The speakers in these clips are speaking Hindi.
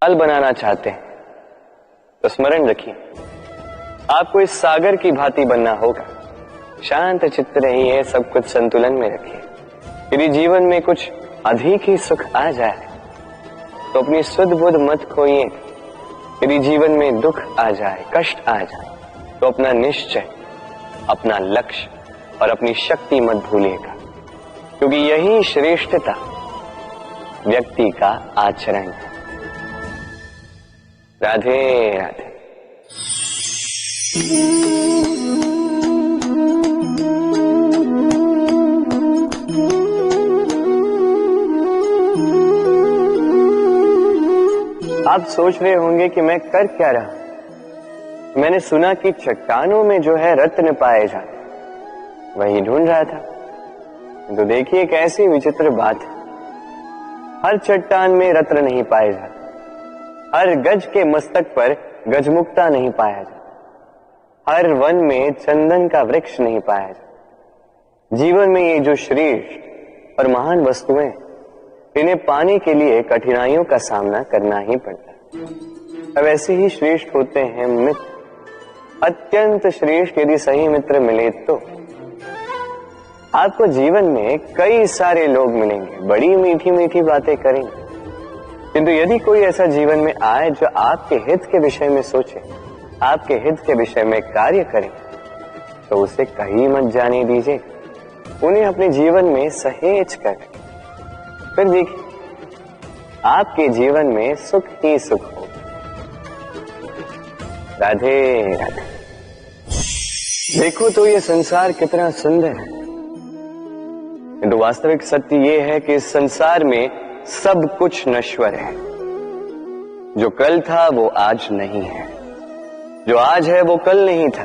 हाल बनाना चाहते हैं तो स्मरण रखिए, आपको इस सागर की भांति बनना होगा। शांत चित्त रहिए, सब कुछ संतुलन में रखिए। यदि जीवन में कुछ अधिक ही सुख आ जाए तो अपनी सुध बुध मत खोइए। यदि जीवन में दुख आ जाए, कष्ट आ जाए, तो अपना निश्चय, अपना लक्ष्य और अपनी शक्ति मत भूलिएगा, क्योंकि यही श्रेष्ठता व्यक्ति का आचरण है। राधे राधे। आप सोच रहे होंगे कि मैं कर क्या रहा। मैंने सुना कि चट्टानों में जो है रत्न पाए जाते, वही ढूंढ रहा था। तो देखिए कैसी विचित्र बात है। हर चट्टान में रत्न नहीं पाए जाते, हर गज के मस्तक पर गजमुक्ता नहीं पाया जाता, हर वन में चंदन का वृक्ष नहीं पाया जाता। जीवन में ये जो श्रेष्ठ और महान वस्तुएं, इन्हें पाने के लिए कठिनाइयों का सामना करना ही पड़ता है। अब ऐसे ही श्रेष्ठ होते हैं मित्र। अत्यंत श्रेष्ठ यदि सही मित्र मिले तो आपको जीवन में कई सारे लोग मिलेंगे, बड़ी मीठी मीठी बातें करेंगे, किंतु यदि कोई ऐसा जीवन में आए जो आपके हित के विषय में सोचे, आपके हित के विषय में कार्य करे, तो उसे कहीं मत जाने दीजिए। उन्हें अपने जीवन में सहेज कर, फिर देखिए आपके जीवन में सुख ही सुख हो। राधे राधे। देखो तो ये संसार कितना सुंदर है, किंतु वास्तविक सत्य ये है कि इस संसार में सब कुछ नश्वर है। जो कल था वो आज नहीं है, जो आज है वो कल नहीं था,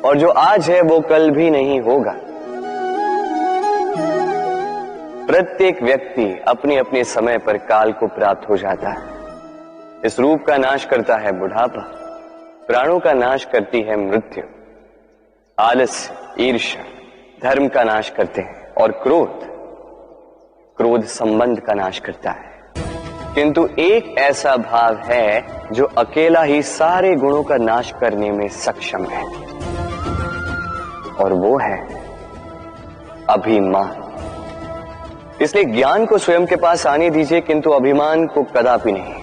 और जो आज है वो कल भी नहीं होगा। प्रत्येक व्यक्ति अपने अपने समय पर काल को प्राप्त हो जाता है। इस रूप का नाश करता है बुढ़ापा, प्राणों का नाश करती है मृत्यु, आलस्य, ईर्ष्या धर्म का नाश करते हैं, और क्रोध संबंध का नाश करता है। किंतु एक ऐसा भाव है जो अकेला ही सारे गुणों का नाश करने में सक्षम है, और वो है अभिमान। इसलिए ज्ञान को स्वयं के पास आने दीजिए, किंतु अभिमान को कदापि नहीं,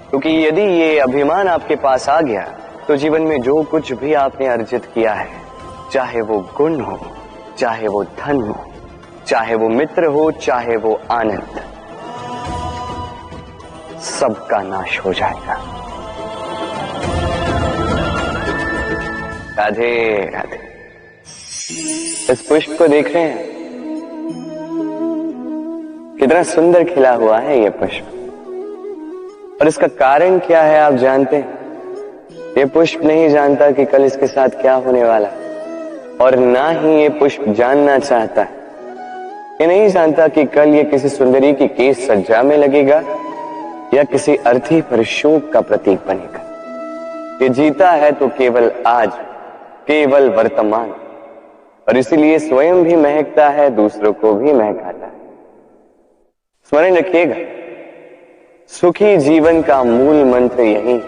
क्योंकि यदि ये अभिमान आपके पास आ गया तो जीवन में जो कुछ भी आपने अर्जित किया है, चाहे वो गुण हो, चाहे वो धन हो, चाहे वो मित्र हो, चाहे वो आनंद, सबका नाश हो जाएगा। राधे राधे। इस पुष्प को देख रहे हैं, कितना सुंदर खिला हुआ है ये पुष्प, और इसका कारण क्या है आप जानते हैं? ये पुष्प नहीं जानता कि कल इसके साथ क्या होने वाला, और ना ही ये पुष्प जानना चाहता है। ये नहीं जानता कि कल ये किसी सुंदरी की केस सज्जा में लगेगा या किसी अर्थी पर शोक का प्रतीक बनेगा। ये जीता है तो केवल आज, केवल वर्तमान, और इसीलिए स्वयं भी महकता है, दूसरों को भी महकाता है। स्मरण रखिएगा, सुखी जीवन का मूल मंत्र यही,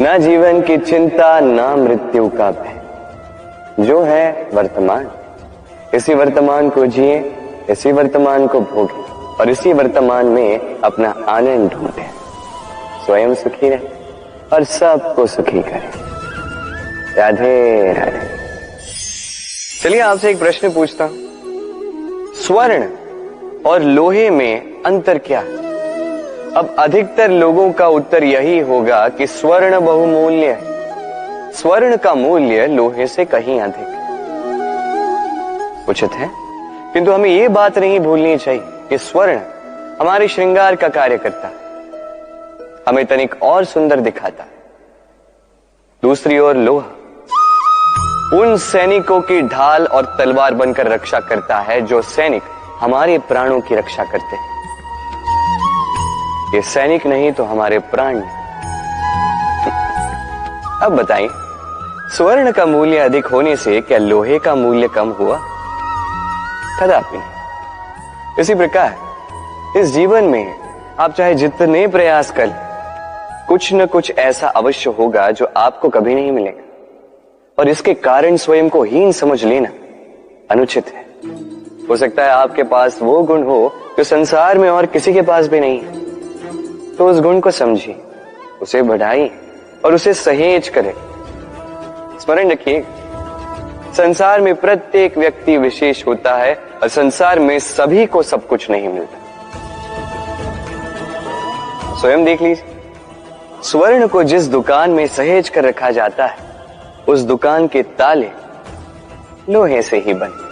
ना जीवन की चिंता, ना मृत्यु का भय, जो है वर्तमान। इसी वर्तमान को जिए, इसी वर्तमान को भोगे, और इसी वर्तमान में अपना आनंद ढूंढे। स्वयं सुखी रहे और सबको सुखी करे। राधे राधे। चलिए आपसे एक प्रश्न पूछता हूं, स्वर्ण और लोहे में अंतर क्या है? अब अधिकतर लोगों का उत्तर यही होगा कि स्वर्ण बहुमूल्य है। स्वर्ण का मूल्य लोहे से कहीं अधिक उचित है, किंतु हमें यह बात नहीं भूलनी चाहिए कि स्वर्ण हमारे श्रृंगार का कार्य करता है, हमें तनिक और सुंदर दिखाता है। दूसरी ओर लोहा उन सैनिकों की ढाल और तलवार बनकर रक्षा करता है जो सैनिक हमारे प्राणों की रक्षा करते हैं। ये सैनिक नहीं तो हमारे प्राण। अब बताइए, स्वर्ण का मूल्य अधिक होने से क्या लोहे का मूल्य कम हुआ? कदापि नहीं। इसी प्रकार इस जीवन में आप चाहे जितने प्रयास कर, कुछ न कुछ ऐसा अवश्य होगा जो आपको कभी नहीं मिलेगा, और इसके कारण स्वयं को हीन समझ लेना अनुचित है। हो सकता है आपके पास वो गुण हो जो संसार में और किसी के पास भी नहीं है, तो उस गुण को समझिए, उसे बढ़ाइए और उसे सहेज करें। स्मरण रखिए, संसार में प्रत्येक व्यक्ति विशेष होता है और संसार में सभी को सब कुछ नहीं मिलता। स्वयं देख लीजिए, स्वर्ण को जिस दुकान में सहेज कर रखा जाता है, उस दुकान के ताले लोहे से ही बने।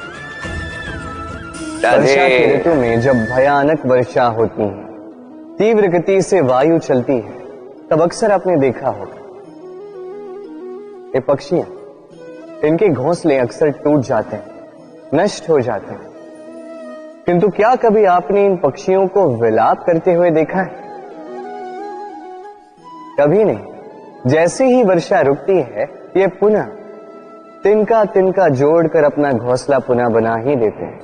वर्षा की ऋतु में जब भयानक वर्षा होती है, तीव्र गति से वायु चलती है, तब अक्सर आपने देखा होगा ये पक्षियां, इनके घोंसले अक्सर टूट जाते हैं, नष्ट हो जाते हैं। किंतु क्या कभी आपने इन पक्षियों को विलाप करते हुए देखा है? कभी नहीं। जैसे ही वर्षा रुकती है, ये पुनः तिनका तिनका जोड़कर अपना घोंसला पुनः बना ही देते हैं,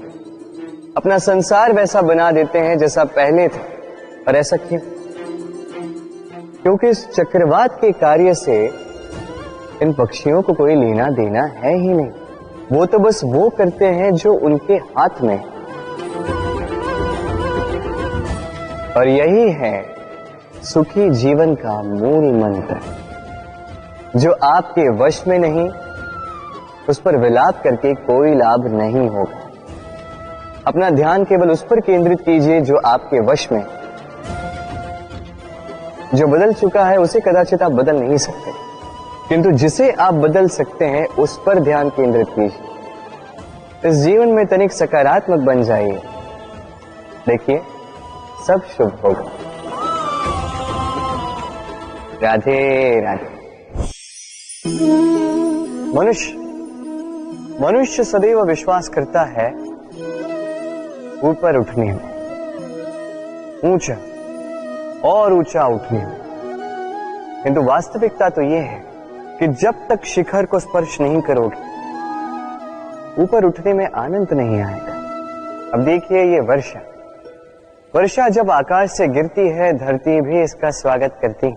अपना संसार वैसा बना देते हैं जैसा पहले था। और ऐसा क्यों? क्योंकि इस चक्रवात के कार्य से इन पक्षियों को कोई लेना देना है ही नहीं। वो तो बस वो करते हैं जो उनके हाथ में। और यही है सुखी जीवन का मूल मंत्र, जो आपके वश में नहीं, उस पर विलाप करके कोई लाभ नहीं होगा। अपना ध्यान केवल उस पर केंद्रित कीजिए जो आपके वश में। जो बदल चुका है उसे कदाचित आप बदल नहीं सकते, किंतु जिसे आप बदल सकते हैं उस पर ध्यान केंद्रित कीजिए। इस जीवन में तनिक सकारात्मक बन जाइए, देखिए सब शुभ होगा। राधे राधे। मनुष्य सदैव विश्वास करता है ऊपर उठने में, ऊंचा और ऊंचा उठने में, किंतु वास्तविकता तो यह है कि जब तक शिखर को स्पर्श नहीं करोगे, ऊपर उठने में आनंद नहीं आएगा। अब देखिए ये वर्षा जब आकाश से गिरती है, धरती भी इसका स्वागत करती है,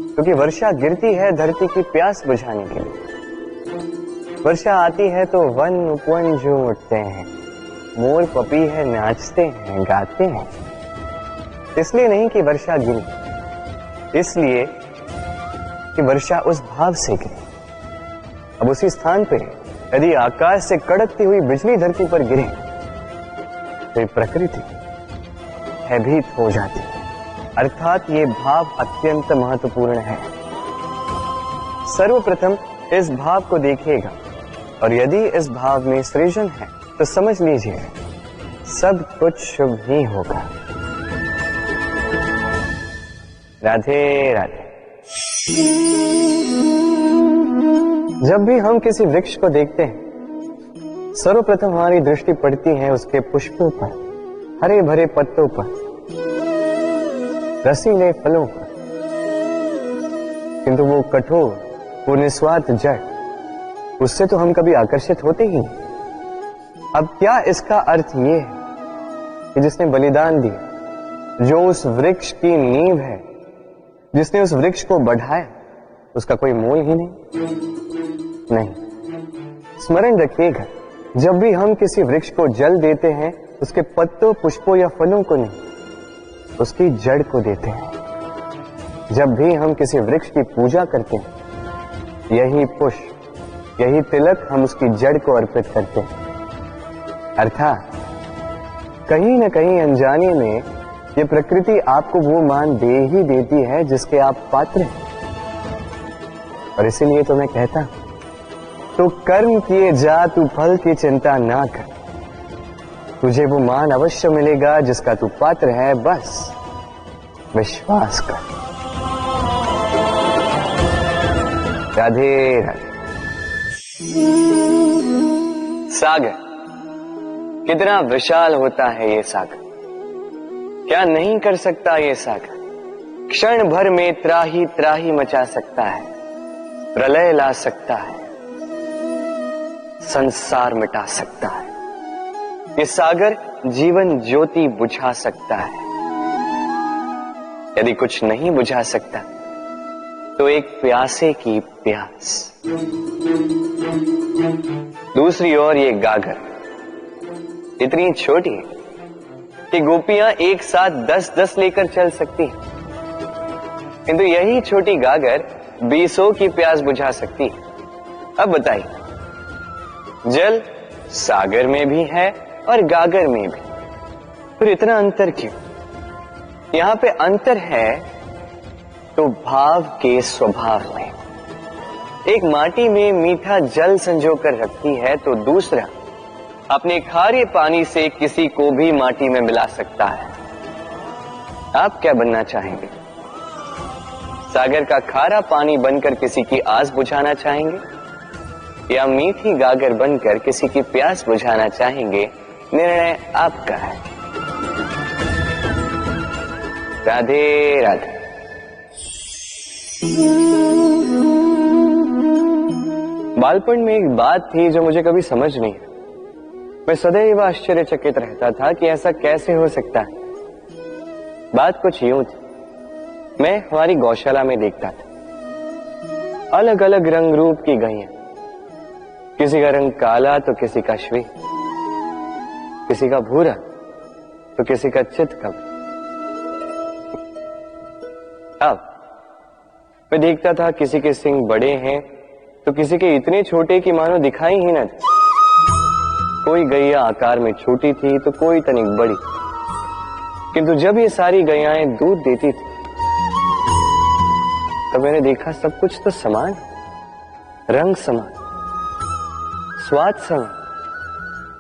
क्योंकि वर्षा गिरती है धरती की प्यास बुझाने के लिए। वर्षा आती है तो वन उपवन झूम उठते हैं, मोर पपी है नाचते हैं, गाते हैं। इसलिए नहीं कि वर्षा गिरी, इसलिए कि वर्षा उस भाव से गिरी। अब उसी स्थान पे यदि आकाश से कड़कती हुई बिजली धरती पर गिरे तो प्रकृति भयभीत हो जाती है। अर्थात ये भाव अत्यंत महत्वपूर्ण है। सर्वप्रथम इस भाव को देखिएगा, और यदि इस भाव में सृजन है तो समझ लीजिए सब कुछ शुभ ही होगा। राधे राधे। जब भी हम किसी वृक्ष को देखते हैं, सर्वप्रथम हमारी दृष्टि पड़ती है उसके पुष्पों पर, हरे भरे पत्तों पर, रसीले फलों पर, किंतु वो कठोर, वो निस्वार्थ जड़, उससे तो हम कभी आकर्षित होते ही नहीं। अब क्या इसका अर्थ ये है कि जिसने बलिदान दिया, जो उस वृक्ष की नींव है, जिसने उस वृक्ष को बढ़ाया, उसका कोई मोल ही नहीं? स्मरण रखिएगा, जब भी हम किसी वृक्ष को जल देते हैं, उसके पत्तों, पुष्पों या फलों को नहीं, उसकी जड़ को देते हैं। जब भी हम किसी वृक्ष की पूजा करते हैं, यही पुष्प, यही तिलक हम उसकी जड़ को अर्पित करते हैं। अर्थात कहीं न कहीं अनजाने में ये प्रकृति आपको वो मान दे ही देती है जिसके आप पात्र हैं। और इसीलिए तो मैं कहता हूं, तो कर्म किए जा, तू फल की चिंता ना कर, तुझे वो मान अवश्य मिलेगा जिसका तू पात्र है, बस विश्वास कर। राधे राधे। सागर कितना विशाल होता है ये सागर, क्या नहीं कर सकता ये सागर? क्षण भर में त्राही त्राही मचा सकता है, प्रलय ला सकता है, संसार मिटा सकता है। ये सागर जीवन ज्योति बुझा सकता है। यदि कुछ नहीं बुझा सकता तो एक प्यासे की प्यास। दूसरी ओर ये गागर इतनी छोटी है कि गोपियां एक साथ 10-10 लेकर चल सकती हैं, किंतु यही छोटी गागर 20 की प्यास बुझा सकती है। अब बताइए, जल सागर में भी है और गागर में भी, फिर इतना अंतर क्यों? यहां पे अंतर है तो भाव के स्वभाव में। एक माटी में मीठा जल संजोकर रखती है तो दूसरा अपने खारे पानी से किसी को भी माटी में मिला सकता है। आप क्या बनना चाहेंगे? सागर का खारा पानी बनकर किसी की आस बुझाना चाहेंगे या मीठी गागर बनकर किसी की प्यास बुझाना चाहेंगे? निर्णय आपका है। राधे राधे। बालपन में एक बात थी जो मुझे कभी समझ नहीं आई। मैं सदैव आश्चर्यचकित रहता था कि ऐसा कैसे हो सकता है। बात कुछ यूं थी, मैं हमारी गौशाला में देखता था अलग अलग रंग रूप की गैया, किसी का रंग काला तो किसी का श्वेत, किसी का भूरा तो किसी का चितकबरी। अब मैं देखता था किसी के सींग बड़े हैं तो किसी के इतने छोटे कि मानो दिखाई ही न दे। कोई गैया आकार में छोटी थी तो कोई तनिक बड़ी, किंतु जब ये सारी गैयाएं दूध देती थी तो मैंने देखा सब कुछ तो समान, रंग समान, स्वाद समान,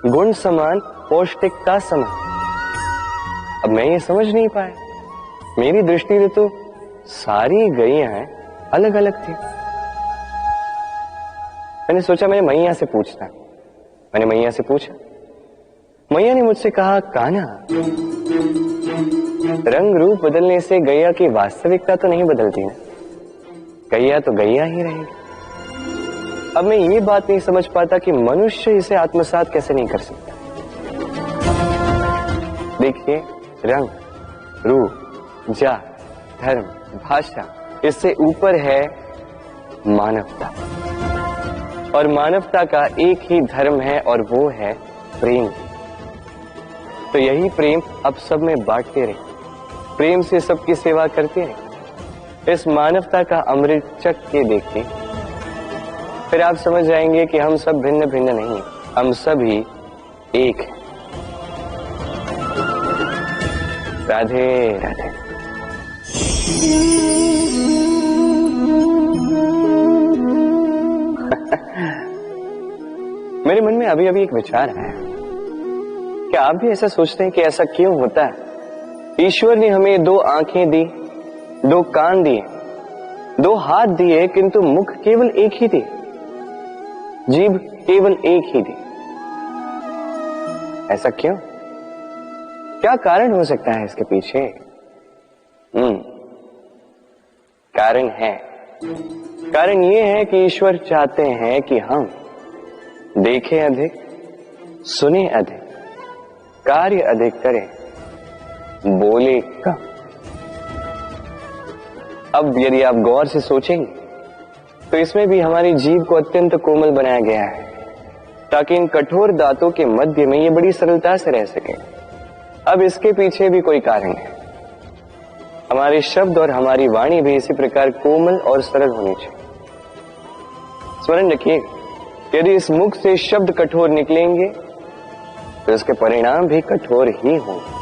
गुण समान, पौष्टिकता समान। अब मैं ये समझ नहीं पाया, मेरी दृष्टि में तो सारी गैयाएं अलग अलग थी। मैंने सोचा मैंने मैया से पूछना। मैंने मैया से पूछा, मैया ने मुझसे कहा, कान्हा, रंग रूप बदलने से गैया की वास्तविकता तो नहीं बदलती ना, गैया तो गैया ही रहेगी। अब मैं ये बात नहीं समझ पाता कि मनुष्य इसे आत्मसात कैसे नहीं कर सकता। देखिए, रंग, रूप, जात, धर्म, भाषा, इससे ऊपर है मानवता, और मानवता का एक ही धर्म है और वो है प्रेम। तो यही प्रेम अब सब में बांटते रहे, प्रेम से सबकी सेवा करते रहे। इस मानवता का अमृत चख के देखिए, फिर आप समझ जाएंगे कि हम सब भिन्न भिन्न नहीं, हम सभी एक हैं। राधे राधे। मेरे मन में अभी अभी एक विचार आया। क्या आप भी ऐसा सोचते हैं कि ऐसा क्यों होता है? ईश्वर ने हमें 2 आंखें दी, 2 कान दिए, 2 हाथ दिए, किंतु मुख केवल एक ही दिए, जीभ केवल एक ही दी। ऐसा क्यों? क्या कारण हो सकता है इसके पीछे? कारण ये है कि ईश्वर चाहते हैं कि हम देखें अधिक, सुने अधिक, कार्य अधिक करें, बोले कम। अब यदि आप गौर से सोचेंगे तो इसमें भी हमारी जीभ को अत्यंत कोमल बनाया गया है ताकि इन कठोर दांतों के मध्य में ये बड़ी सरलता से रह सके। अब इसके पीछे भी कोई कारण है। हमारे शब्द और हमारी वाणी भी इसी प्रकार कोमल और सरल होनी चाहिए। स्मरण रखिए, यदि इस मुख से शब्द कठोर निकलेंगे तो इसके परिणाम भी कठोर ही होंगे।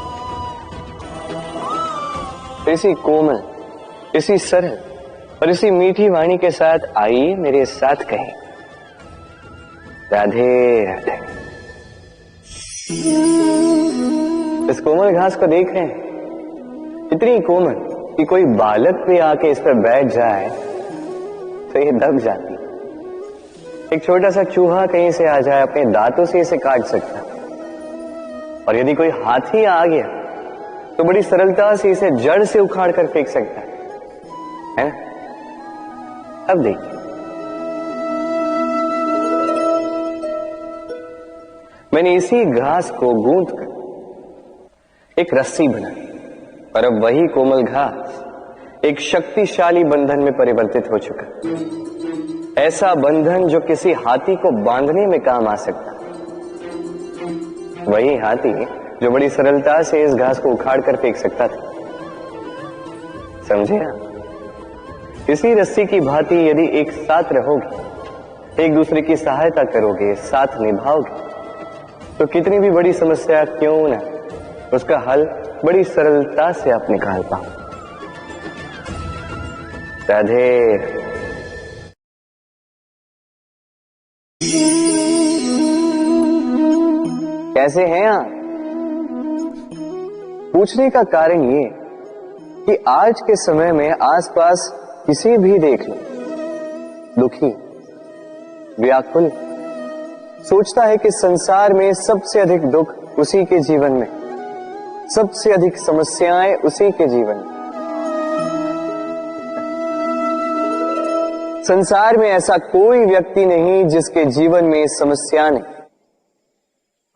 इसी कोमल, इसी सरल और इसी मीठी वाणी के साथ आइए मेरे साथ कहें, राधे राधे। इस कोमल घास को देख रहे हैं, इतनी कोमल कि कोई बालक भी आके इस पर बैठ जाए तो ये दब जाती। एक छोटा सा चूहा कहीं से आ जाए, अपने दांतों से इसे काट सकता, और यदि कोई हाथी आ गया तो बड़ी सरलता से इसे जड़ से उखाड़ कर फेंक सकता है ना? अब देखिए, मैंने इसी घास को गूंथ कर एक रस्सी बनाई, और अब वही कोमल घास एक शक्तिशाली बंधन में परिवर्तित हो चुका। ऐसा बंधन जो किसी हाथी को बांधने में काम आ सकता। वही हाथी जो बड़ी सरलता से इस घास को उखाड़ कर फेंक सकता था। समझे आप? इसी रस्सी की भांति यदि एक साथ रहोगे, एक दूसरे की सहायता करोगे, साथ निभाओगे, तो कितनी भी बड़ी समस्या क्यों ना, उसका हल बड़ी सरलता से आप निकाल पाओ। राधे। कैसे हैं आप? पूछने का कारण ये कि आज के समय में आसपास किसी भी देख लो, दुखी, व्याकुल, सोचता है कि संसार में सबसे अधिक दुख उसी के जीवन में, सबसे अधिक समस्याएं उसी के जीवन में। संसार में ऐसा कोई व्यक्ति नहीं जिसके जीवन में समस्या नहीं,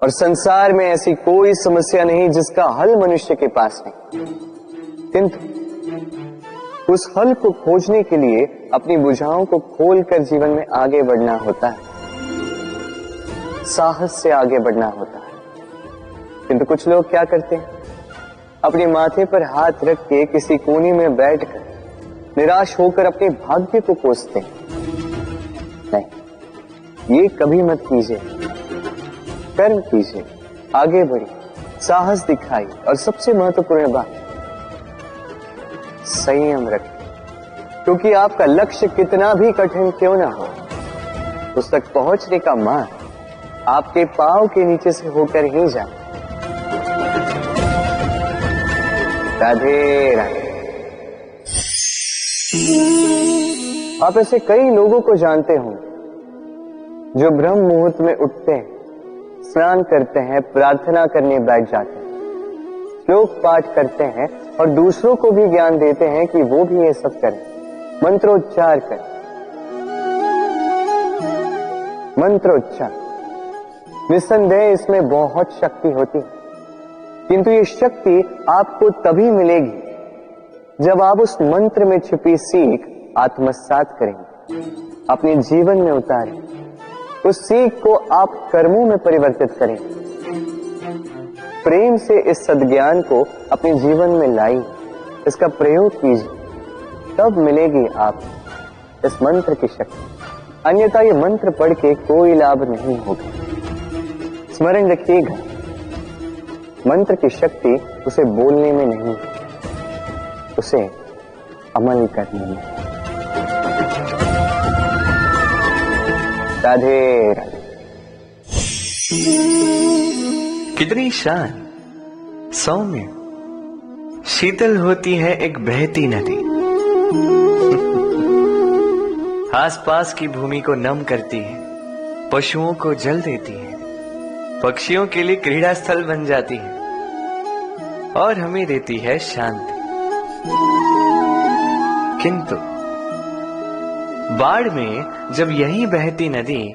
और संसार में ऐसी कोई समस्या नहीं जिसका हल मनुष्य के पास नहीं। किंतु उस हल को खोजने के लिए अपनी भुजाओं को खोलकर जीवन में आगे बढ़ना होता है, साहस से आगे बढ़ना होता है। किंतु कुछ लोग क्या करते हैं? अपने माथे पर हाथ रख के किसी कोने में बैठकर निराश होकर अपने भाग्य को कोसते हैं। नहीं, ये कभी मत कीजिए। कर्म कीजिए, आगे बढ़िए, साहस दिखाइए, और सबसे महत्वपूर्ण बात, संयम रखिए। क्योंकक्योंकि आपका लक्ष्य कितना भी कठिन क्यों ना हो, उस तक पहुंचने का मार्ग आपके पांव के नीचे से होकर ही जाए। राधे राधे। आप ऐसे कई लोगों को जानते हो जो ब्रह्म मुहूर्त में उठते हैं, स्नान करते हैं, प्रार्थना करने बैठ जाते हैं, श्लोक पाठ करते हैं और दूसरों को भी ज्ञान देते हैं कि वो भी ये सब करें, मंत्रोच्चार करें। मंत्रोच्चार, निस्संदेह इसमें बहुत शक्ति होती है, किंतु ये शक्ति आपको तभी मिलेगी जब आप उस मंत्र में छिपी सीख आत्मसात करेंगे, अपने जीवन में उतारें, उस सीख को आप कर्मों में परिवर्तित करें, प्रेम से इस सद्ज्ञान को अपने जीवन में लाइए, इसका प्रयोग कीजिए, तब मिलेगी आप इस मंत्र की शक्ति। अन्यथा ये मंत्र पढ़ के कोई लाभ नहीं होगा। स्मरण रखिएगा, मंत्र की शक्ति उसे बोलने में नहीं, उसे अमल करने में। राधे राधे। कितनी शांत, सौम्य, शीतल होती है एक बहती नदी। आसपास की भूमि को नम करती है, पशुओं को जल देती है, पक्षियों के लिए क्रीड़ा स्थल बन जाती है और हमें देती है शांति। किंतु बाढ़ में जब यही बहती नदी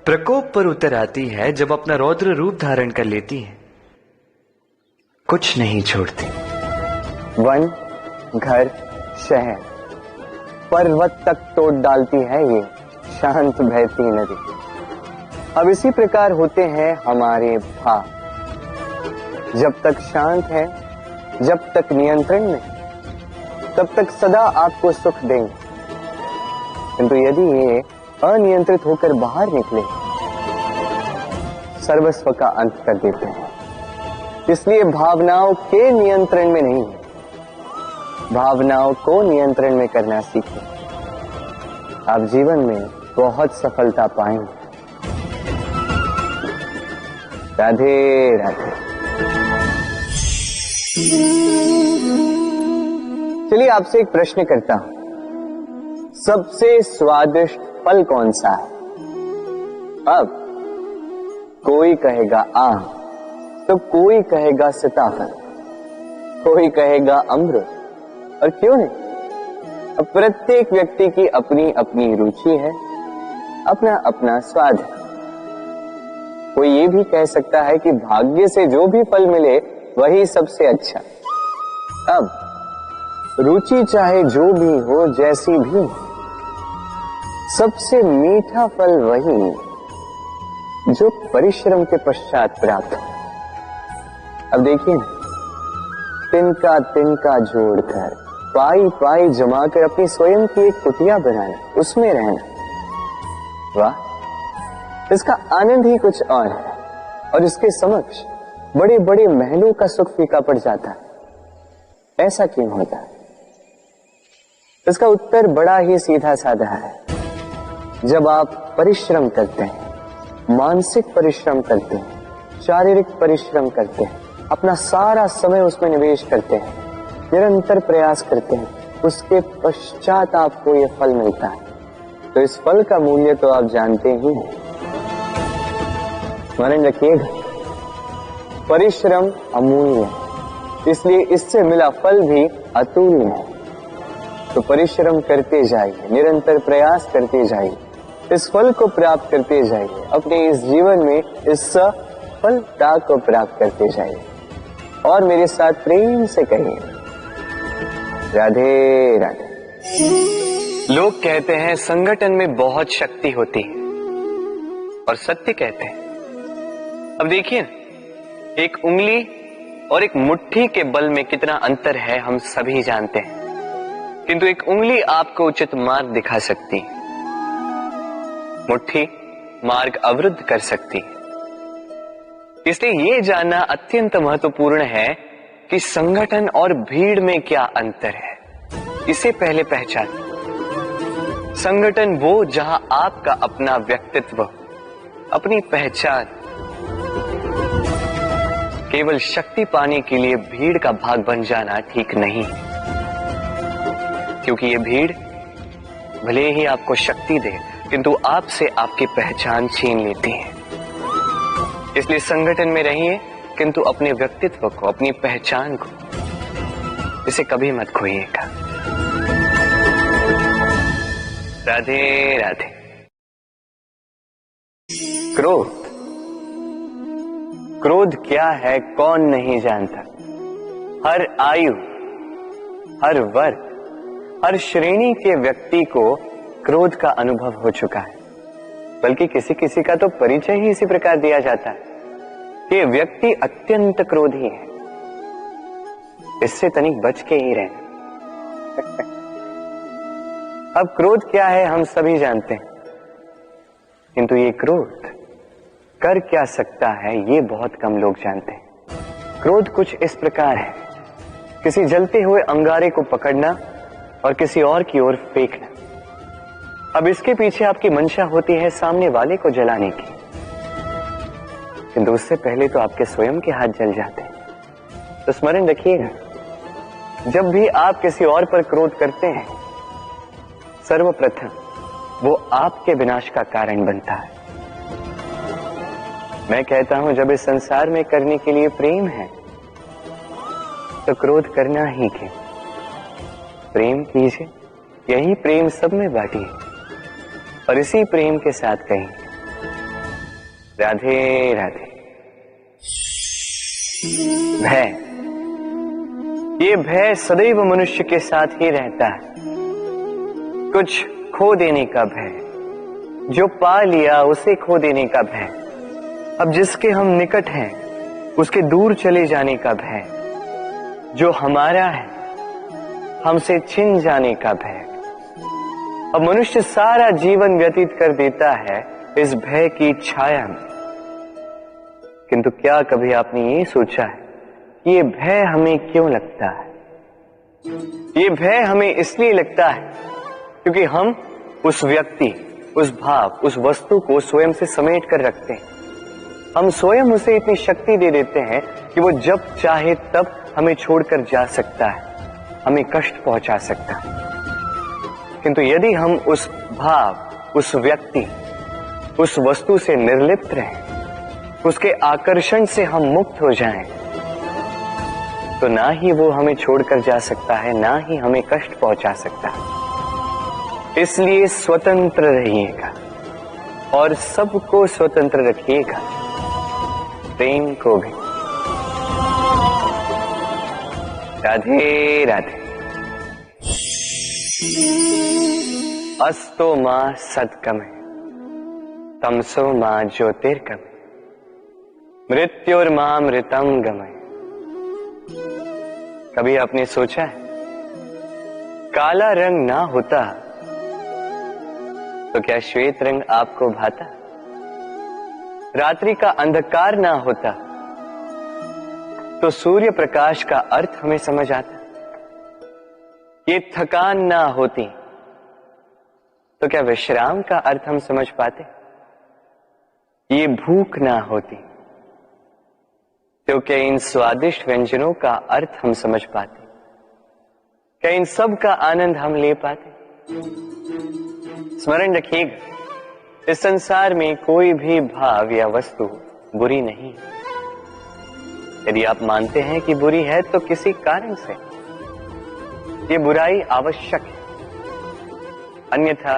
प्रकोप पर उतर आती है, जब अपना रौद्र रूप धारण कर लेती है, कुछ नहीं छोड़ती। वन, घर, शहर, पर्वत तक तोड़ डालती है ये शांत बहती नदी। अब इसी प्रकार होते हैं हमारे भाव। जब तक शांत है, जब तक नियंत्रण में, तब तक सदा आपको सुख देंगे, किंतु यदि ये अनियंत्रित होकर बाहर निकले, सर्वस्व का अंत कर देते हैं। इसलिए भावनाओं के नियंत्रण में नहीं है, भावनाओं को नियंत्रण में करना सीखें। आप जीवन में बहुत सफलता पाएंगे। राधे राधे। चलिए आपसे एक प्रश्न करता हूं, सबसे स्वादिष्ट फल कौन सा है? अब कोई कहेगा आम, तो कोई कहेगा सीताफल, कोई कहेगा अमरूद, और क्यों नहीं? अब प्रत्येक व्यक्ति की अपनी अपनी रुचि है, अपना अपना स्वाद है। कोई ये भी कह सकता है कि भाग्य से जो भी फल मिले वही सबसे अच्छा। अब रुचि चाहे जो भी हो, जैसी भी हो, सबसे मीठा फल वही जो परिश्रम के पश्चात प्राप्त हो। अब देखिए, तिनका तिनका जोड़कर, पाई पाई जमाकर अपनी स्वयं की एक कुटिया बनाना, उसमें रहना, वाह, इसका आनंद ही कुछ और है। और इसके समक्ष बड़े बड़े महलों का सुख फीका पड़ जाता है। ऐसा क्यों होता है? इसका उत्तर बड़ा ही सीधा साधा है। जब आप परिश्रम करते हैं, मानसिक परिश्रम करते हैं, शारीरिक परिश्रम करते हैं, अपना सारा समय उसमें निवेश करते हैं, निरंतर प्रयास करते हैं, उसके पश्चात आपको यह फल मिलता है, तो इस फल का मूल्य तो आप जानते ही हैं। स्मरण रखिएगा, परिश्रम अमूल्य है, इसलिए इससे मिला फल भी अतुल्य है। तो परिश्रम करते जाइए, निरंतर प्रयास करते जाइए, इस फल को प्राप्त करते जाइए, अपने इस जीवन में इस सफलता को प्राप्त करते जाइए। और मेरे साथ प्रेम से कहिए, राधे राधे। लोग कहते हैं संगठन में बहुत शक्ति होती है, और सत्य कहते हैं। अब देखिए, एक उंगली और एक मुट्ठी के बल में कितना अंतर है हम सभी जानते हैं, किंतु एक उंगली आपको उचित मार्ग दिखा सकती है, मुट्ठी मार्ग अवरुद्ध कर सकती है। इसलिए यह जानना अत्यंत महत्वपूर्ण है कि संगठन और भीड़ में क्या अंतर है। इसे पहले पहचान। संगठन वो जहां आपका अपना व्यक्तित्व, अपनी पहचान, केवल शक्ति पाने के लिए भीड़ का भाग बन जाना ठीक नहीं, क्योंकि ये भीड़ भले ही आपको शक्ति दे, किंतु आपसे आपकी पहचान छीन लेती है। इसलिए संगठन में रहिए, किंतु अपने व्यक्तित्व को, अपनी पहचान को, इसे कभी मत खोइएगा। राधे राधे। क्रोध, क्रोध क्या है कौन नहीं जानता। हर आयु, हर वर्ग, हर श्रेणी के व्यक्ति को क्रोध का अनुभव हो चुका है। बल्कि किसी किसी का तो परिचय ही इसी प्रकार दिया जाता है कि ये व्यक्ति अत्यंत क्रोधी है, इससे तनिक बच के ही रहना। अब क्रोध क्या है हम सभी जानते हैं, किंतु ये क्रोध कर क्या सकता है ये बहुत कम लोग जानते हैं। क्रोध कुछ इस प्रकार है, किसी जलते हुए अंगारे को पकड़ना और किसी और की ओर फेंकना। अब इसके पीछे आपकी मंशा होती है सामने वाले को जलाने की, किंतु उससे पहले तो आपके स्वयं के हाथ जल जाते हैं। तो स्मरण रखिएगा, जब भी आप किसी और पर क्रोध करते हैं, सर्वप्रथम वो आपके विनाश का कारण बनता है। मैं कहता हूं, जब इस संसार में करने के लिए प्रेम है तो क्रोध करना ही क्यों। प्रेम कीजिए, यही प्रेम सब में बांटिए, और इसी प्रेम के साथ कहें राधे राधे। भय, ये भय सदैव मनुष्य के साथ ही रहता है। कुछ खो देने का भय, जो पा लिया उसे खो देने का भय, अब जिसके हम निकट हैं उसके दूर चले जाने का भय, जो हमारा है हमसे छिन जाने का भय। अब मनुष्य सारा जीवन व्यतीत कर देता है इस भय की छाया में, किंतु क्या कभी आपने ये सोचा है कि ये भय हमें क्यों लगता है? ये भय हमें इसलिए लगता है क्योंकि हम उस व्यक्ति, उस भाव, उस वस्तु को स्वयं से समेट कर रखते हैं। हम स्वयं उसे इतनी शक्ति दे देते हैं कि वो जब चाहे तब हमें छोड़कर जा सकता है, हमें कष्ट पहुंचा सकता है। किंतु यदि हम उस भाव, उस व्यक्ति, उस वस्तु से निर्लिप्त रहें, उसके आकर्षण से हम मुक्त हो जाएं, तो ना ही वो हमें छोड़कर जा सकता है, ना ही हमें कष्ट पहुंचा सकता है। इसलिए स्वतंत्र रहिएगा और सबको स्वतंत्र रखिएगा, प्रेम को भी। राधे राधे। अस्तो मां सत्कमे तमसो मां ज्योतिर्गमय मृत्युर्मामृतम गमय। कभी आपने सोचा है काला रंग ना होता तो क्या श्वेत रंग आपको भाता? रात्रि का अंधकार ना होता तो सूर्य प्रकाश का अर्थ हमें समझ आता? ये थकान ना होती तो क्या विश्राम का अर्थ हम समझ पाते? ये भूख ना होती तो क्या इन स्वादिष्ट व्यंजनों का अर्थ हम समझ पाते? क्या इन सब का आनंद हम ले पाते? स्मरण रखिएगा, इस संसार में कोई भी भाव या वस्तु बुरी नहीं। यदि आप मानते हैं कि बुरी है तो किसी कारण से ये बुराई आवश्यक है, अन्यथा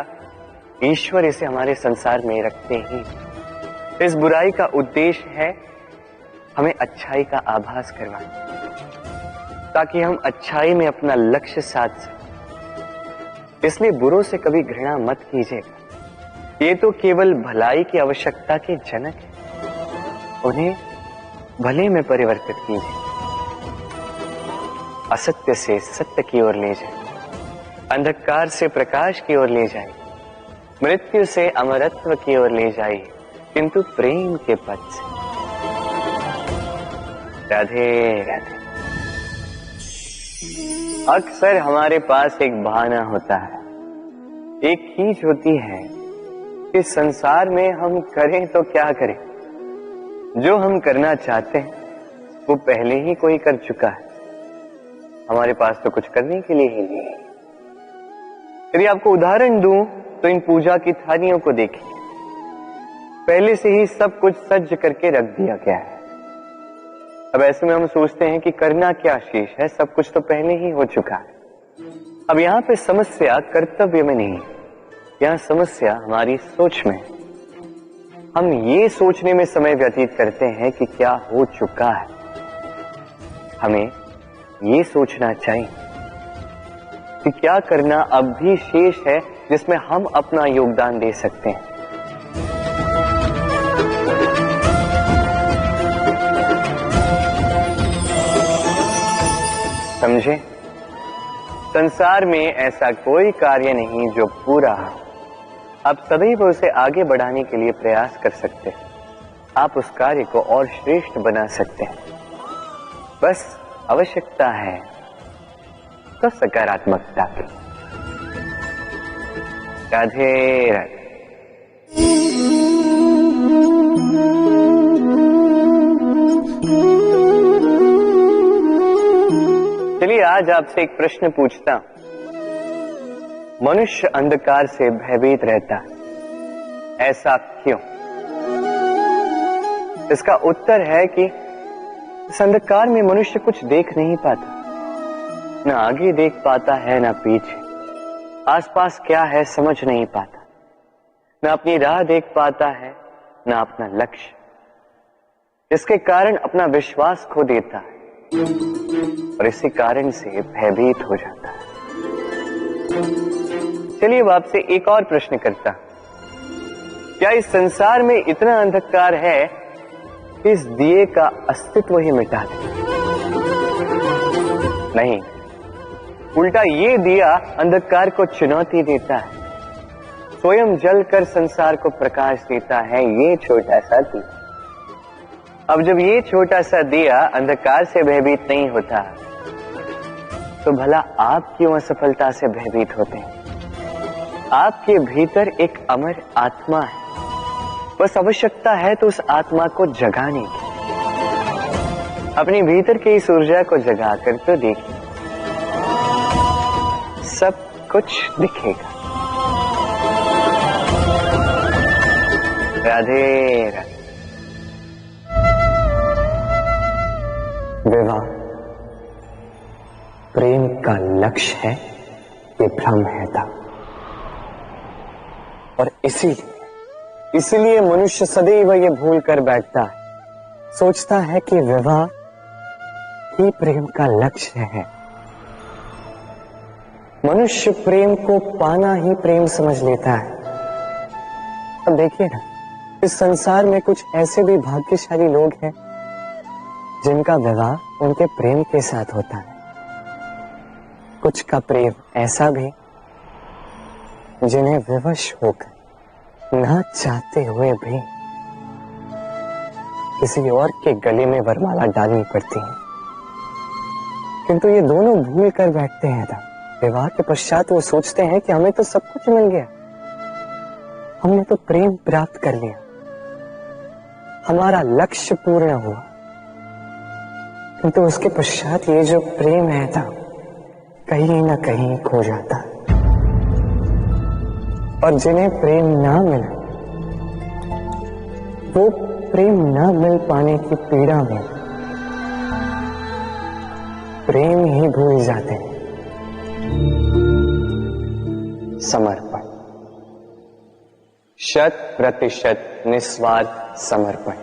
ईश्वर इसे हमारे संसार में रखते ही। इस बुराई का उद्देश्य है हमें अच्छाई का आभास करवाना, ताकि हम अच्छाई में अपना लक्ष्य साध सकें। इसलिए बुरों से कभी घृणा मत कीजिएगा, ये तो केवल भलाई की आवश्यकता के जनक है। उन्हें भले में परिवर्तित कीजिए, असत्य से सत्य की ओर ले जाए, अंधकार से प्रकाश की ओर ले जाए, मृत्यु से अमरत्व की ओर ले जाइए, किंतु प्रेम के पथ से। राधे राधे। अक्सर हमारे पास एक बहाना होता है, एक खींच होती है कि संसार में हम करें तो क्या करें, जो हम करना चाहते हैं वो पहले ही कोई कर चुका है, हमारे पास तो कुछ करने के लिए ही नहीं है। यदि आपको उदाहरण दूं तो इन पूजा की थालियों को देखिए, पहले से ही सब कुछ सज्ज करके रख दिया गया है। अब ऐसे में हम सोचते हैं कि करना क्या शेष है, सब कुछ तो पहले ही हो चुका है। अब यहाँ पे समस्या कर्तव्य में नहीं है, यहाँ समस्या हमारी सोच में है। हम ये सोचने में समय व्यतीत करते हैं कि क्या हो चुका है। हमें ये सोचना चाहिए कि क्या करना अब भी शेष है जिसमें हम अपना योगदान दे सकते हैं। समझे? संसार में ऐसा कोई कार्य नहीं जो पूरा हो। आप सदैव उसे आगे बढ़ाने के लिए प्रयास कर सकते हैं, आप उस कार्य को और श्रेष्ठ बना सकते हैं। बस आवश्यकता है तो सकारात्मकता की। राधे राधे। चलिए आज आपसे एक प्रश्न पूछता हूं। मनुष्य अंधकार से भयभीत रहता है, ऐसा क्यों? इसका उत्तर है कि इस अंधकार में मनुष्य कुछ देख नहीं पाता, न आगे देख पाता है न पीछे, आसपास क्या है समझ नहीं पाता, न अपनी राह देख पाता है न अपना लक्ष्य। इसके कारण अपना विश्वास खो देता है और इसी कारण से भयभीत हो जाता है। चलिए अब आपसे एक और प्रश्न करता हूं। क्या इस संसार में इतना अंधकार है कि इस दिए का अस्तित्व ही मिटा दे? नहीं, उल्टा ये दिया अंधकार को चुनौती देता है, स्वयं जलकर संसार को प्रकाश देता है। ये छोटा सा दिया, अब जब ये छोटा सा दिया अंधकार से भयभीत नहीं होता तो भला आप क्यों असफलता से भयभीत होते हैं? आपके भीतर एक अमर आत्मा है, बस आवश्यकता है तो उस आत्मा को जगाने की। अपने भीतर की इस ऊर्जा को जगाकर तो देखिए, सब कुछ दिखेगा। राधे राधे। विवाह प्रेम का लक्ष्य है, ये भ्रम है था। और इसीलिए मनुष्य सदैव ये भूल कर बैठता है, सोचता है कि विवाह ही प्रेम का लक्ष्य है। मनुष्य प्रेम को पाना ही प्रेम समझ लेता है। अब देखिए ना, इस संसार में कुछ ऐसे भी भाग्यशाली लोग हैं जिनका विवाह उनके प्रेम के साथ होता है। कुछ का प्रेम ऐसा भी जिन्हें विवश होकर ना चाहते हुए भी किसी और के गले में वरमाला डालनी पड़ती है। किंतु ये दोनों भूल कर बैठते हैं था। विवाह के पश्चात वो सोचते हैं कि हमें तो सब कुछ मिल गया, हमने तो प्रेम प्राप्त कर लिया, हमारा लक्ष्य पूर्ण हुआ। किंतु उसके पश्चात ये जो प्रेम है था कहीं ना कहीं खो जाता। और जिन्हें प्रेम ना मिला वो प्रेम ना मिल पाने की पीड़ा में प्रेम ही भूल जाते हैं। समर्पण, 100% निस्वार्थ समर्पण,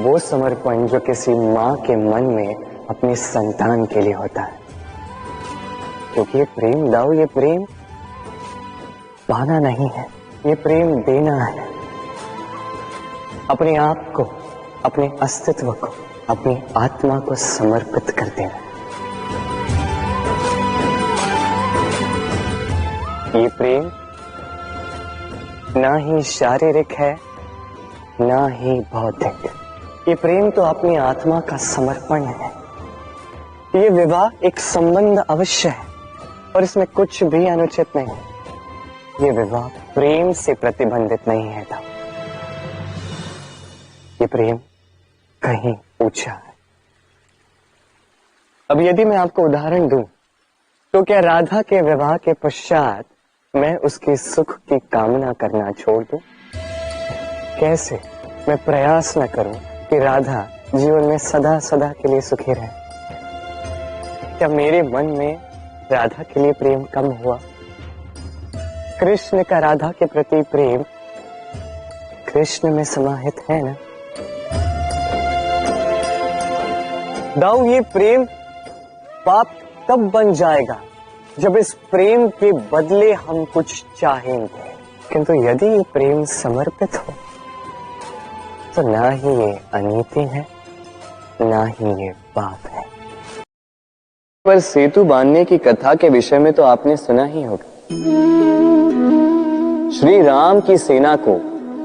वो समर्पण जो किसी मां के मन में अपने संतान के लिए होता है। क्योंकि ये प्रेम दाऊ, ये प्रेम पाना नहीं है, ये प्रेम देना है। अपने आप को, अपने अस्तित्व को, अपनी आत्मा को समर्पित कर देना। ये प्रेम ना ही शारीरिक है ना ही भौतिक। ये प्रेम तो अपनी आत्मा का समर्पण है। ये विवाह एक संबंध अवश्य है और इसमें कुछ भी अनुचित नहीं है। ये विवाह प्रेम से प्रतिबंधित नहीं है था। ये प्रेम कहीं ऊंचा है। अब यदि मैं आपको उदाहरण दूं तो क्या राधा के विवाह के पश्चात मैं उसके सुख की कामना करना छोड़ दूं? कैसे मैं प्रयास न करूं कि राधा जीवन में सदा सदा के लिए सुखी रहे? क्या मेरे मन में राधा के लिए प्रेम कम हुआ? कृष्ण का राधा के प्रति प्रेम कृष्ण में समाहित है ना? दाऊ, ये प्रेम पाप तब बन जाएगा जब इस प्रेम के बदले हम कुछ चाहेंगे। किंतु यदि ये प्रेम समर्पित हो तो ना ही ये अनीति है ना ही ये पाप है। पर सेतु बांधने की कथा के विषय में तो आपने सुना ही होगा। श्री राम की सेना को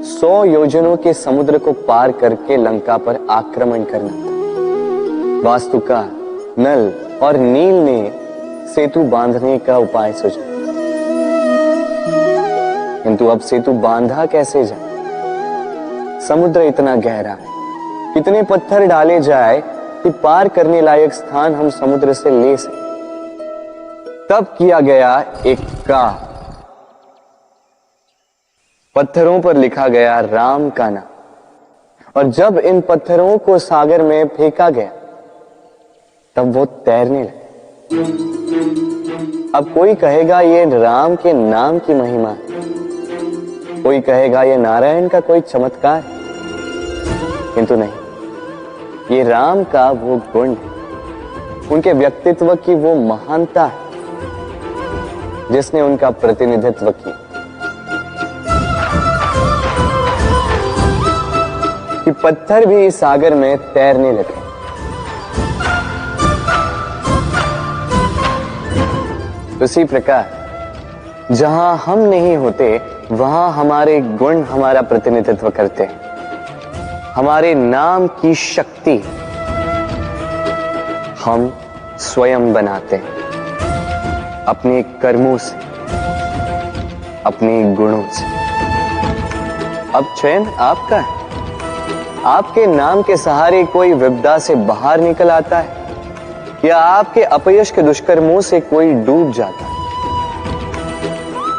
100 योजनों के समुद्र को पार करके लंका पर आक्रमण करना था। वास्तुका, नल और नील ने सेतु बांधने का उपाय सोचा, किंतु अब सेतु बांधा कैसे जाए? समुद्र इतना गहरा है, कितने पत्थर डाले जाए कि पार करने लायक स्थान हम समुद्र से ले सके। तब किया गया एक काम, पत्थरों पर लिखा गया राम का नाम, और जब इन पत्थरों को सागर में फेंका गया तब वो तैरने लगे। अब कोई कहेगा ये राम के नाम की महिमा है, कोई कहेगा ये नारायण का कोई चमत्कार है, किंतु नहीं, ये राम का वो गुण है, उनके व्यक्तित्व की वो महानता है जिसने उनका प्रतिनिधित्व किया। कि पत्थर भी इस सागर में तैरने लगे। उसी प्रकार जहां हम नहीं होते वहां हमारे गुण हमारा प्रतिनिधित्व करते हैं। हमारे नाम की शक्ति हम स्वयं बनाते हैं अपने कर्मों से, अपने गुणों से। अब चयन आपका है। आपके नाम के सहारे कोई विपदा से बाहर निकल आता है या आपके अपयश के दुष्कर्मों से कोई डूब जाता है।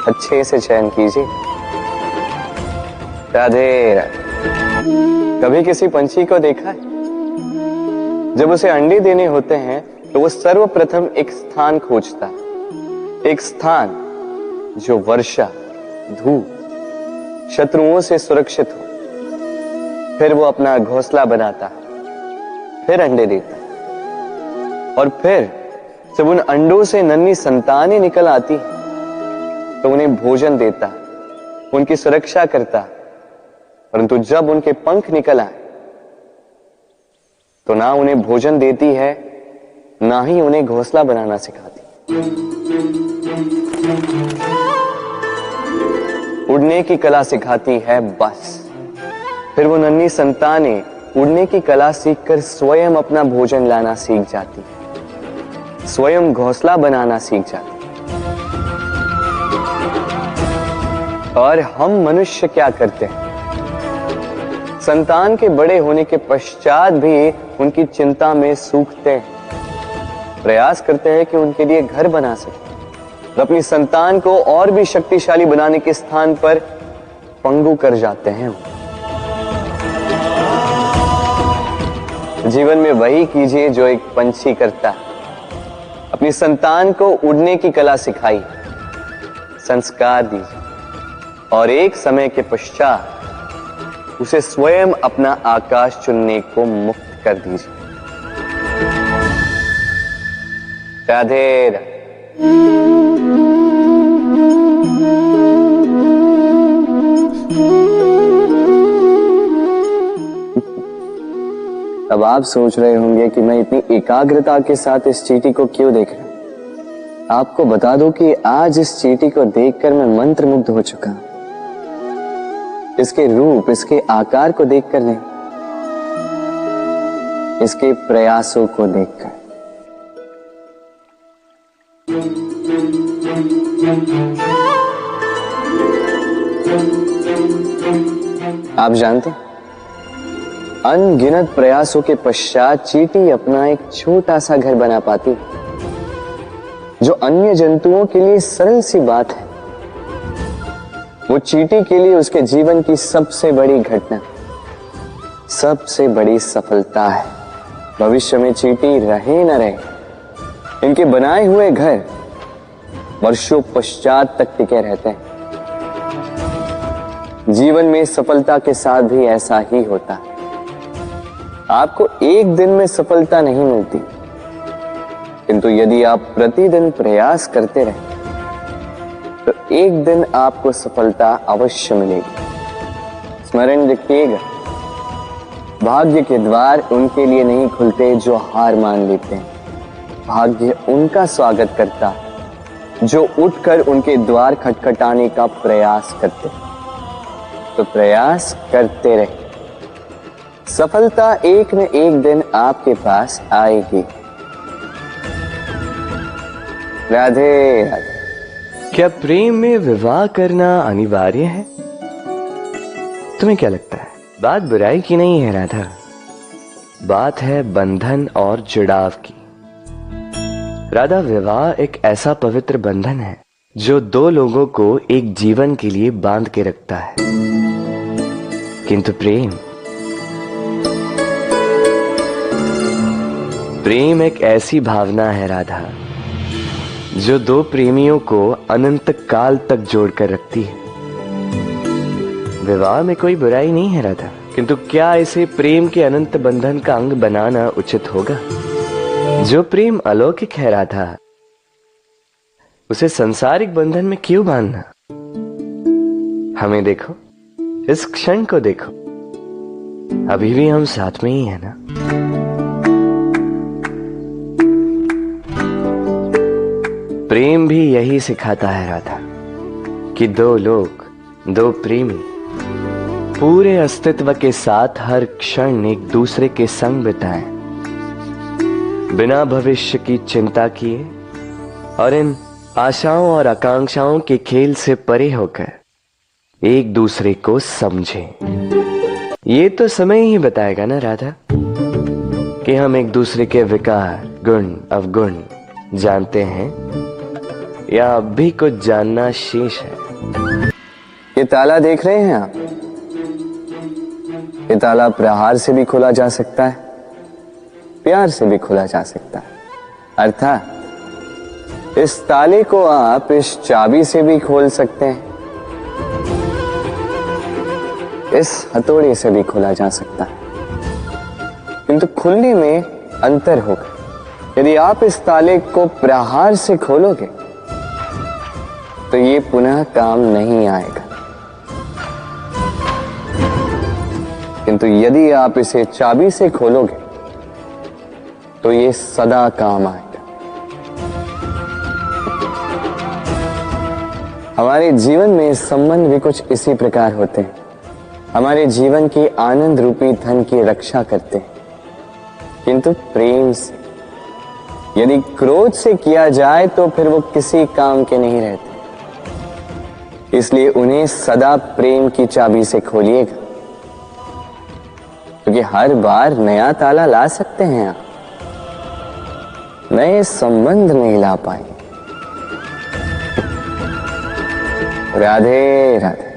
अच्छे से चयन कीजिए। राधे राधे। कभी किसी पंछी को देखा है? जब उसे अंडे देने होते हैं तो वो सर्वप्रथम एक स्थान खोजता है, एक स्थान जो वर्षा, धूप, शत्रुओं से सुरक्षित हो। फिर वो अपना घोंसला बनाता है, फिर अंडे देता है और फिर जब उन अंडों से नन्ही संतानें निकल आती तो उन्हें भोजन देता, उनकी सुरक्षा करता, परंतु जब उनके पंख निकल आए तो ना उन्हें भोजन देती है, ना ही उन्हें घोंसला बनाना सिखाती। उड़ने की कला सिखाती है बस। फिर वो नन्ही संतानें उड़ने की कला सीखकर स्वयं अपना भोजन लाना सीख जाती, स्वयं घोंसला बनाना सीख जाती। और हम मनुष्य क्या करते हैं? संतान के बड़े होने के पश्चात भी उनकी चिंता में सूखते हैं, प्रयास करते हैं कि उनके लिए घर बना सके, और अपनी संतान को और भी शक्तिशाली बनाने के स्थान पर पंगु कर जाते हैं। जीवन में वही कीजिए जो एक पंछी करता है। अपनी संतान को उड़ने की कला सिखाई, संस्कार दीजिए, और एक समय के पश्चात उसे स्वयं अपना आकाश चुनने को मुक्त कर दीजिए। राधे राधे। अब आप सोच रहे होंगे कि मैं इतनी एकाग्रता के साथ इस चींटी को क्यों देख रहा हूं। आपको बता दूं कि आज इस चींटी को देखकर मैं मंत्रमुग्ध हो चुका हूं। इसके रूप, इसके आकार को देखकर नहीं, इसके प्रयासों को देखकर। आप जानते हैं, अनगिनत प्रयासों के पश्चात चींटी अपना एक छोटा सा घर बना पाती, जो अन्य जंतुओं के लिए सरल सी बात है। वो चींटी के लिए उसके जीवन की सबसे बड़ी घटना, सबसे बड़ी सफलता है। भविष्य में चींटी रहे न रहे, इनके बनाए हुए घर वर्षों पश्चात तक टिके रहते हैं। जीवन में सफलता के साथ भी ऐसा ही होता है। आपको एक दिन में सफलता नहीं मिलती, किंतु यदि आप प्रतिदिन प्रयास करते रहे तो एक दिन आपको सफलता अवश्य मिलेगी। स्मरण रखिएगा, भाग्य के द्वार उनके लिए नहीं खुलते जो हार मान लेते हैं। भाग्य उनका स्वागत करता जो उठकर उनके द्वार खटखटाने का प्रयास करते। तो प्रयास करते रहे, सफलता एक न एक दिन आपके पास आएगी। राधे राधे। क्या प्रेम में विवाह करना अनिवार्य है? तुम्हें क्या लगता है? बात बुराई की नहीं है राधा, बात है बंधन और जुड़ाव की। राधा, विवाह एक ऐसा पवित्र बंधन है जो दो लोगों को एक जीवन के लिए बांध के रखता है, किंतु प्रेम एक ऐसी भावना है राधा जो दो प्रेमियों को अनंत काल तक जोड़कर रखती है। विवाह में कोई बुराई नहीं है राधा, किंतु क्या इसे प्रेम के अनंत बंधन का अंग बनाना उचित होगा? जो प्रेम अलौकिक है राधा, उसे सांसारिक बंधन में क्यों बांधना? हमें देखो, इस क्षण को देखो, अभी भी हम साथ में ही है ना। प्रेम भी यही सिखाता है राधा कि दो लोग, दो प्रेमी पूरे अस्तित्व के साथ हर क्षण एक दूसरे के संग बिताएं, बिना भविष्य की चिंता किए और इन आशाओं और आकांक्षाओं के खेल से परे होकर एक दूसरे को समझें। ये तो समय ही बताएगा ना राधा कि हम एक दूसरे के विकार, गुण, अवगुण जानते हैं या अब भी कुछ जानना शेष है। ये ताला देख रहे हैं आप? ये ताला प्रहार से भी खोला जा सकता है, प्यार से भी खोला जा सकता है। अर्थात इस ताले को आप इस चाबी से भी खोल सकते हैं, इस हथौड़े से भी खोला जा सकता है, किंतु खुलने में अंतर होगा। यदि आप इस ताले को प्रहार से खोलोगे तो ये पुनः काम नहीं आएगा, किंतु यदि आप इसे चाबी से खोलोगे तो ये सदा काम आएगा। हमारे जीवन में संबंध भी कुछ इसी प्रकार होते हैं। हमारे जीवन की आनंद रूपी धन की रक्षा करते हैं, किंतु प्रेम से। यदि क्रोध से किया जाए तो फिर वो किसी काम के नहीं रहते। इसलिए उन्हें सदा प्रेम की चाबी से खोलिएगा, क्योंकि हर बार नया ताला ला सकते हैं आप, नए संबंध नहीं ला पाएंगे। राधे राधे।